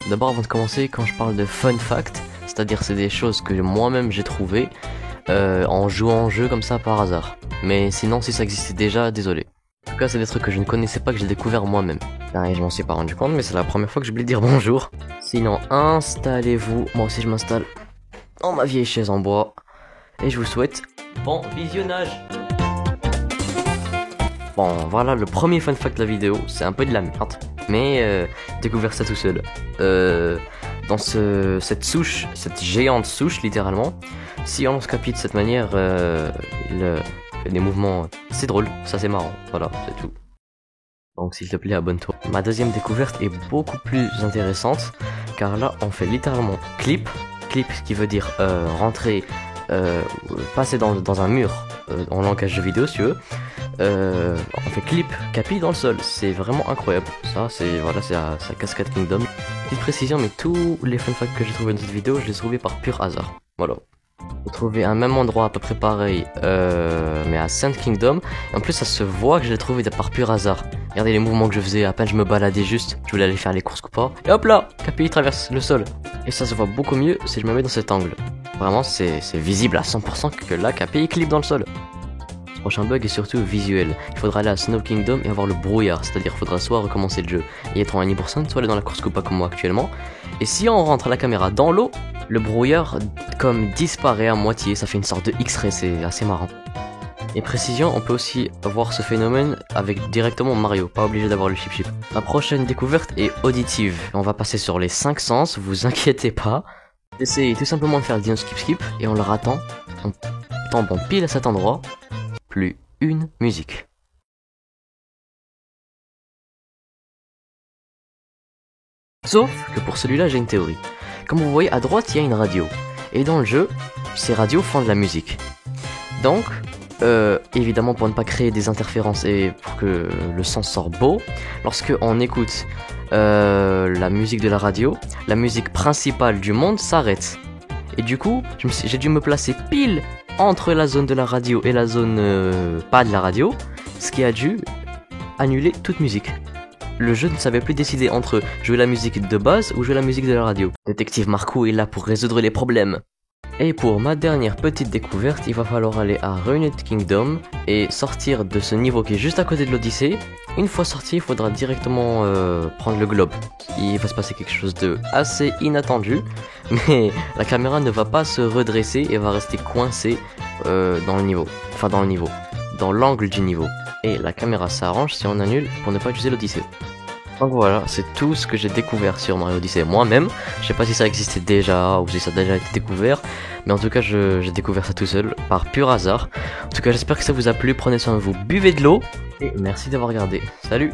D'abord, avant de commencer, quand je parle de fun fact, c'est-à-dire c'est des choses que moi-même j'ai trouvées en jouant au jeu comme ça par hasard. Mais sinon, si ça existait déjà, désolé. En tout cas, c'est des trucs que je ne connaissais pas, que j'ai découvert moi-même. Et je m'en suis pas rendu compte, mais c'est la première fois que je voulais dire bonjour. Sinon, installez-vous. Moi aussi, je m'installe dans ma vieille chaise en bois. Et je vous souhaite bon visionnage. Bon, voilà le premier fun fact de la vidéo. C'est un peu de la merde, mais découvert ça tout seul. Dans cette souche, cette géante souche littéralement, si on se capite de cette manière, les mouvements, c'est drôle, ça c'est marrant, voilà, c'est tout. Donc s'il te plaît, abonne-toi. Ma deuxième découverte est beaucoup plus intéressante, car là on fait littéralement clip, ce qui veut dire rentrer, passer dans un mur, en langage de vidéo si tu veux. On fait clip capi dans le sol, c'est vraiment incroyable. Ça c'est voilà, c'est à Cascade Kingdom. Petite précision, mais tous les fun facts que j'ai trouvé dans cette vidéo, je les ai trouvés par pur hasard. Voilà. J'ai trouvé un même endroit à peu près pareil, mais à Sand Kingdom. Et en plus ça se voit que je l'ai trouvé par pur hasard. Regardez les mouvements que je faisais, à peine je me baladais juste, je voulais aller faire les courses ou pas. Et hop là, Capi traverse le sol. Et ça se voit beaucoup mieux si je me mets dans cet angle. Vraiment c'est visible à 100% que là Capi clip dans le sol. Le prochain bug est surtout visuel. Il faudra aller à Snow Kingdom et avoir le brouillard, c'est-à-dire qu'il faudra soit recommencer le jeu et être en 1%, soit aller dans la course Koopa comme moi actuellement. Et si on rentre la caméra dans l'eau, le brouillard comme disparaît à moitié, ça fait une sorte de X-ray, c'est assez marrant. Et précision, on peut aussi voir ce phénomène avec directement Mario, pas obligé d'avoir le chip. La prochaine découverte est auditive. On va passer sur les 5 sens, vous inquiétez pas. Essayez tout simplement de faire le dino skip et en le ratant, on tombe en pile à cet endroit. Plus une musique. Sauf que pour celui-là, j'ai une théorie. Comme vous voyez, à droite, il y a une radio. Et dans le jeu, ces radios font de la musique. Donc, évidemment, pour ne pas créer des interférences et pour que le son sorte beau, lorsque on écoute la musique de la radio, la musique principale du monde s'arrête. Et du coup, j'ai dû me placer pile entre la zone de la radio et la zone pas de la radio, ce qui a dû annuler toute musique. Le jeu ne savait plus décider entre jouer la musique de base ou jouer la musique de la radio. Détective Marco est là pour résoudre les problèmes. Et pour ma dernière petite découverte, il va falloir aller à Ruined Kingdom et sortir de ce niveau qui est juste à côté de l'Odyssée. Une fois sorti, il faudra directement prendre le globe. Il va se passer quelque chose de assez inattendu, mais la caméra ne va pas se redresser et va rester coincée dans l'angle du niveau. Et la caméra s'arrange si on annule pour ne pas utiliser l'Odyssée. Donc voilà, c'est tout ce que j'ai découvert sur Mario Odyssey moi-même. Je sais pas si ça existait déjà ou si ça a déjà été découvert, mais en tout cas j'ai découvert ça tout seul par pur hasard. En tout cas j'espère que ça vous a plu, prenez soin de vous, buvez de l'eau et merci d'avoir regardé. Salut!